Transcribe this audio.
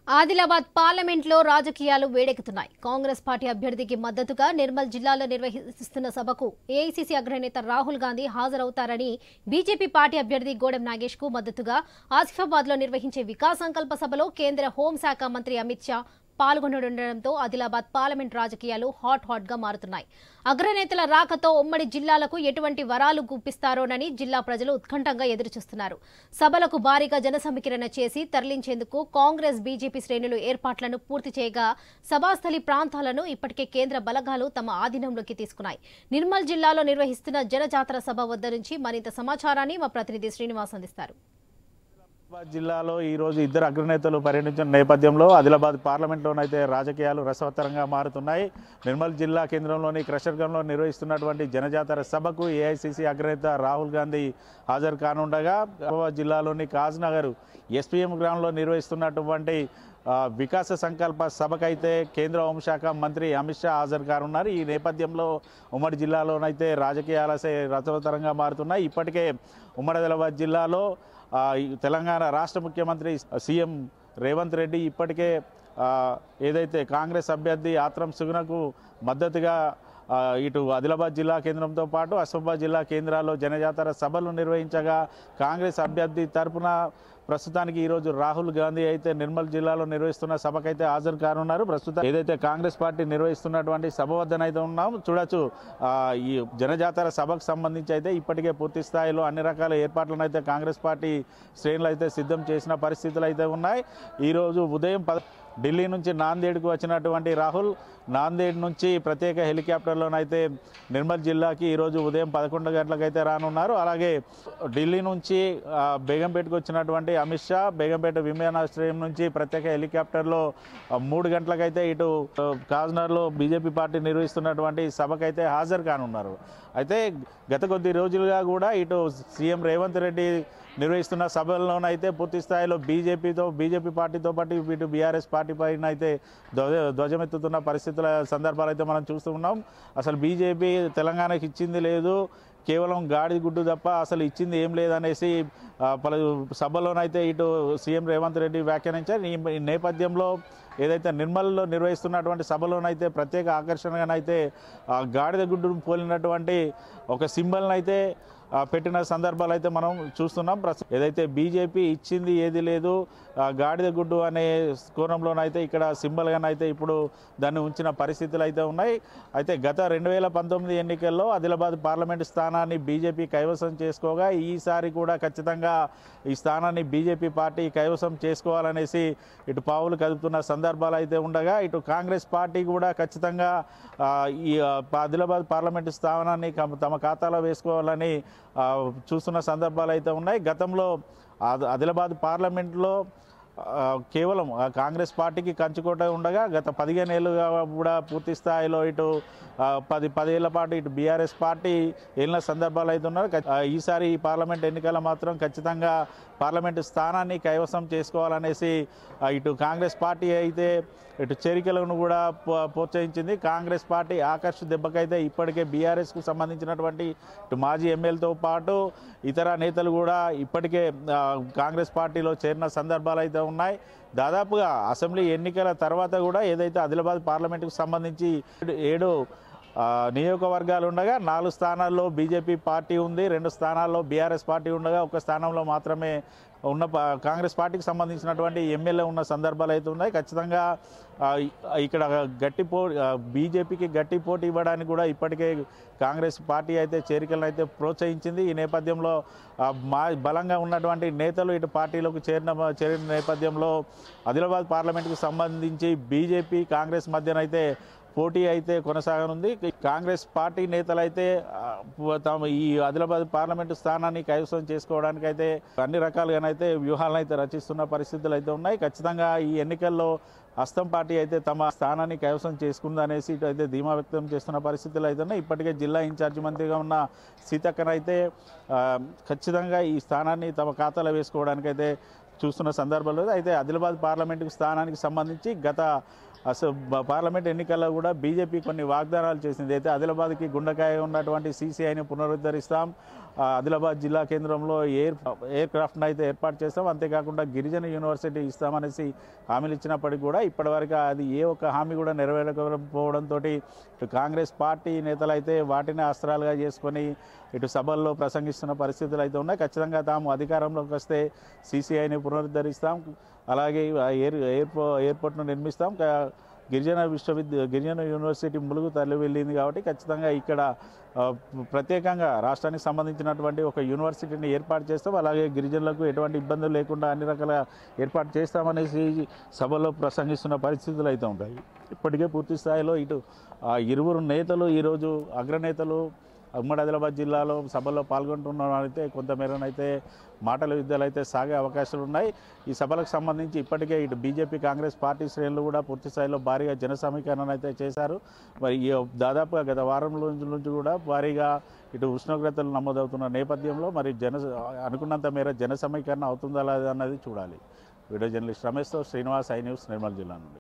ఆదిలాబాద్ పార్లమెంట్లో రాజకీయాలు వేడెక్కుతున్నాయి. కాంగ్రెస్ పార్టీ అభ్యర్థికి మద్దతుగా నిర్మల్ జిల్లాలో నిర్వహిస్తున్న సభకు ఏఐసీసీ అగ్రనేత రాహుల్ గాంధీ హాజరవుతారని బీజేపీ పార్టీ అభ్యర్థి గోడెం నాగేష్ కు మద్దతుగా ఆసిఫాబాద్లో నిర్వహించే వికాస్ సంకల్ప సభలో కేంద్ర హోంశాఖ మంత్రి అమిత్ షా పాల్గొనడంతో ఆదిలాబాద్ పార్లమెంట్ రాజకీయాలు హాట్ గా మారుతున్నాయి. అగ్రనేతల రాకతో ఉమ్మడి జిల్లాలకు ఎటువంటి వరాలు గుప్పిస్తారోనని జిల్లా ప్రజలు ఉత్కంఠంగా ఎదురుచూస్తున్నారు. సభలకు భారీగా జనసమీకరణ చేసి తరలించేందుకు కాంగ్రెస్ బీజేపీ శ్రేణులు ఏర్పాట్లను పూర్తి చేయగా సభాస్థలి ప్రాంతాలను ఇప్పటికే కేంద్ర బలగాలు తమ ఆధీనంలోకి తీసుకున్నాయి. నిర్మల్ జిల్లాలో నిర్వహిస్తున్న జనజాతర సభ వద్ద నుంచి మరింత సమాచారాన్ని మా ప్రతినిధి శ్రీనివాస్ అందిస్తారు. జిల్లాలో ఈ రోజు ఇద్దరు అగ్రనేతలు పర్యటించిన నేపథ్యంలో ఆదిలాబాద్ పార్లమెంట్లోనైతే రాజకీయాలు రసవత్తరంగా మారుతున్నాయి. నిర్మల్ జిల్లా కేంద్రంలోని క్రషర్గంలో నిర్వహిస్తున్నటువంటి జనజాతర సభకు ఏఐసీసీ అగ్రనేత రాహుల్ గాంధీ హాజరు కానుండగా ఆదిలాబాద్ జిల్లాలోని కాజ్నగర్ ఎస్పీఎం గ్రౌండ్లో నిర్వహిస్తున్నటువంటి వికాస సంకల్ప సభకైతే కేంద్ర హోంశాఖ మంత్రి అమిత్ షా హాజరు కానున్నారు. ఈ నేపథ్యంలో ఉమ్మడి జిల్లాలోనైతే రాజకీయాలు రసవత్తరంగా మారుతున్నాయి. ఇప్పటికే ఉమ్మడి ఆదిలాబాద్ జిల్లాలో తెలంగాణ రాష్ట్ర ముఖ్యమంత్రి సీఎం రేవంత్ రెడ్డి ఇప్పటికే ఏదైతే కాంగ్రెస్ అభ్యర్థి ఆత్రం సుగుణకు మద్దతుగా ఇటు ఆదిలాబాద్ జిల్లా కేంద్రంతో పాటు ఆసిఫాబాద్ జిల్లా కేంద్రాల్లో జనజాతర సభలు నిర్వహించగా కాంగ్రెస్ అభ్యర్థి తరపున ప్రస్తుతానికి ఈరోజు రాహుల్ గాంధీ అయితే నిర్మల్ జిల్లాలో నిర్వహిస్తున్న సభకైతే హాజరు కానున్నారు. ప్రస్తుతం ఏదైతే కాంగ్రెస్ పార్టీ నిర్వహిస్తున్నటువంటి సభ వద్దనైతే ఉన్నాం చూడొచ్చు. ఈ జనజాతర సభకు సంబంధించి అయితే ఇప్పటికే పూర్తి స్థాయిలో అన్ని రకాల ఏర్పాట్లను అయితే కాంగ్రెస్ పార్టీ శ్రేణులు అయితే సిద్ధం చేసిన పరిస్థితులు అయితే ఉన్నాయి. ఈరోజు ఉదయం ఢిల్లీ నుంచి నాందేడ్కు వచ్చినటువంటి రాహుల్ నాందేడ్ నుంచి ప్రత్యేక హెలికాప్టర్లోనైతే నిర్మల్ జిల్లాకి ఈరోజు ఉదయం 11 గంటలకైతే రానున్నారు. అలాగే ఢిల్లీ నుంచి బేగంపేటకు వచ్చినటువంటి అమిత్ షా బేగంపేట విమానాశ్రయం నుంచి ప్రత్యేక హెలికాప్టర్లో 3 గంటలకైతే ఇటు కాజ్నగర్లో బీజేపీ పార్టీ నిర్వహిస్తున్నటువంటి సభకైతే హాజరు కానున్నారు. అయితే గత కొద్ది రోజులుగా కూడా ఇటు సీఎం రేవంత్ రెడ్డి నిర్వహిస్తున్న సభల్లోనైతే పూర్తి స్థాయిలో బీజేపీ పార్టీతో పాటు ఇటు బీఆర్ఎస్ పార్టీ పైన అయితే ధ్వజమెత్తుతున్న సందర్భాలు అయితే మనం చూస్తూ ఉన్నాం. అసలు బీజేపీ తెలంగాణకి ఇచ్చింది లేదు, కేవలం గాడి గుడ్డు తప్ప అసలు ఇచ్చింది ఏం లేదనేసి పలు సభలోనైతే ఇటు సీఎం రేవంత్ రెడ్డి వ్యాఖ్యానించారు. ఈ నేపథ్యంలో ఏదైతే నిర్మల్లో నిర్వహిస్తున్నటువంటి సభలోనైతే ప్రత్యేక ఆకర్షణగానైతే గాడిద గుడ్డును పోలినటువంటి ఒక సింబల్ని అయితే పెట్టిన సందర్భాలు అయితే మనం చూస్తున్నాం. ఏదైతే బీజేపీ ఇచ్చింది ఏది లేదు గాడిద గుడ్డు అనే కోణంలోనైతే ఇక్కడ సింబల్గానైతే ఇప్పుడు దాన్ని ఉంచిన పరిస్థితులు అయితే ఉన్నాయి. అయితే గత 2019 ఎన్నికల్లో ఆదిలాబాద్ పార్లమెంటు స్థానాన్ని బీజేపీ కైవసం చేసుకోగా ఈసారి కూడా ఖచ్చితంగా ఈ స్థానాన్ని బీజేపీ పార్టీ కైవసం చేసుకోవాలనేసి ఇటు పావులు కదుపుతున్న సందర్భాలు అయితే ఉండగా ఇటు కాంగ్రెస్ పార్టీ కూడా ఖచ్చితంగా ఈ ఆదిలాబాద్ పార్లమెంటు స్థానాన్ని తమ ఖాతాలో వేసుకోవాలని చూస్తున్న సందర్భాలు అయితే ఉన్నాయి. గతంలో ఆదిలాబాద్ పార్లమెంట్లో కేవలం కాంగ్రెస్ పార్టీకి కంచుకోట ఉండగా గత 15 ఏళ్ళుగా కూడా పూర్తి స్థాయిలో ఇటు 10 ఏళ్ల పాటు ఇటు బీఆర్ఎస్ పార్టీ వెళ్ళిన సందర్భాలు అయితే ఉన్నారు. ఈసారి ఈ పార్లమెంట్ ఎన్నికల మాత్రం ఖచ్చితంగా పార్లమెంటు స్థానాన్ని కైవసం చేసుకోవాలనేసి ఇటు కాంగ్రెస్ పార్టీ అయితే ఇటు చేరికలను కూడా ప్రోత్సహించింది. కాంగ్రెస్ పార్టీ ఆకర్ష్ దెబ్బకైతే ఇప్పటికే బీఆర్ఎస్కు సంబంధించినటువంటి ఇటు మాజీ ఎమ్మెల్యేలతో పాటు ఇతర నేతలు కూడా ఇప్పటికే కాంగ్రెస్ పార్టీలో చేరిన సందర్భాలు అయితే ఉన్నాయి. దాదాపుగా అసెంబ్లీ ఎన్నికల తర్వాత కూడా ఏదైతే ఆదిలాబాద్ పార్లమెంటుకు సంబంధించి 7 నియోజకవర్గాలు ఉండగా 4 స్థానాల్లో బీజేపీ పార్టీ ఉంది, 2 స్థానాల్లో బీఆర్ఎస్ పార్టీ ఉండగా 1 స్థానంలో మాత్రమే ఉన్న కాంగ్రెస్ పార్టీకి సంబంధించినటువంటి ఎమ్మెల్యే ఉన్న సందర్భాలు అయితే ఉన్నాయి. ఖచ్చితంగా ఇక్కడ బీజేపీకి గట్టి పోటీ ఇవ్వడానికి కూడా ఇప్పటికే కాంగ్రెస్ పార్టీ అయితే చేరికలను అయితే ప్రోత్సహించింది. ఈ నేపథ్యంలో బలంగా ఉన్నటువంటి నేతలు ఇటు పార్టీలోకి చేరిన నేపథ్యంలో ఆదిలాబాద్ పార్లమెంటుకు సంబంధించి బీజేపీ కాంగ్రెస్ మధ్యనైతే పోటీ అయితే కొనసాగనుంది. కాంగ్రెస్ పార్టీ నేతలైతే తమ ఈ ఆదిలాబాద్ పార్లమెంటు స్థానాన్ని కైవసం చేసుకోవడానికి అయితే అన్ని రకాలుగానైతే వ్యూహాలను అయితే రచిస్తున్న పరిస్థితులు అయితే ఉన్నాయి. ఖచ్చితంగా ఈ ఎన్నికల్లో హస్తం పార్టీ అయితే తమ స్థానాన్ని కైవసం చేసుకుందనేసి ఇటు అయితే ధీమా వ్యక్తం చేస్తున్న పరిస్థితులు అయితే ఉన్నాయి. ఇప్పటికే జిల్లా ఇన్ఛార్జి మంత్రిగా ఉన్న సీతక్కనైతే ఖచ్చితంగా ఈ స్థానాన్ని తమ ఖాతాలో వేసుకోవడానికి అయితే చూస్తున్న సందర్భంలో అయితే ఆదిలాబాద్ పార్లమెంటు స్థానానికి సంబంధించి గత పార్లమెంట్ ఎన్నికల్లో కూడా బీజేపీ కొన్ని వాగ్దానాలు చేసింది. అయితే ఆదిలాబాద్కి గుండెకాయ ఉన్నటువంటి సీసీఐని పునరుద్ధరిస్తాం, ఆదిలాబాద్ జిల్లా కేంద్రంలో ఎయిర్ క్రాఫ్ట్ను అయితే ఏర్పాటు చేస్తాం, అంతేకాకుండా గిరిజన యూనివర్సిటీ ఇస్తామనేసి హామీలు ఇచ్చినప్పటికీ కూడా ఇప్పటివరకు అది ఏ ఒక్క హామీ కూడా నెరవేరకపోవడంతో ఇటు కాంగ్రెస్ పార్టీ నేతలు అయితే వాటిని అస్త్రాలుగా చేసుకొని ఇటు సభల్లో ప్రసంగిస్తున్న పరిస్థితులు అయితే ఉన్నాయి. ఖచ్చితంగా తాము అధికారంలోకి వస్తే సిసిఐని పునరుద్ధరిస్తాం, అలాగే ఎయిర్పోర్ట్ను నిర్మిస్తాం, గిరిజన యూనివర్సిటీ ములుగు తరలి వెళ్ళింది కాబట్టి ఖచ్చితంగా ఇక్కడ ప్రత్యేకంగా రాష్ట్రానికి సంబంధించినటువంటి ఒక యూనివర్సిటీని ఏర్పాటు చేస్తాం, అలాగే గిరిజనులకు ఎటువంటి ఇబ్బందులు లేకుండా అన్ని రకాల ఏర్పాటు చేస్తామనేసి సభలో ప్రసంగిస్తున్న పరిస్థితులు అయితే ఉంటాయి. ఇప్పటికే పూర్తి స్థాయిలో ఇటు ఇరువురు నేతలు ఈరోజు అగ్రనేతలు ఉమ్మడి ఆదిలాబాద్ జిల్లాలో సభల్లో పాల్గొంటున్నారైతే కొంతమేరనైతే మాటల యుద్ధాలు అయితే సాగే అవకాశాలు ఉన్నాయి. ఈ సభలకు సంబంధించి ఇప్పటికే ఇటు బీజేపీ కాంగ్రెస్ పార్టీ శ్రేణులు కూడా పూర్తి స్థాయిలో భారీగా జన సమీకరణ అయితే చేశారు. మరి దాదాపుగా గత వారం నుంచి కూడా భారీగా ఇటు ఉష్ణోగ్రతలు నమోదవుతున్న నేపథ్యంలో మరి అనుకున్నంత మేర జన సమీకరణ అవుతుందా లేదా అన్నది చూడాలి. వీడియో జర్నలిస్ట్ రమేష్తో శ్రీనివాస్, ఐ న్యూస్, నిర్మల్ జిల్లా నుండి.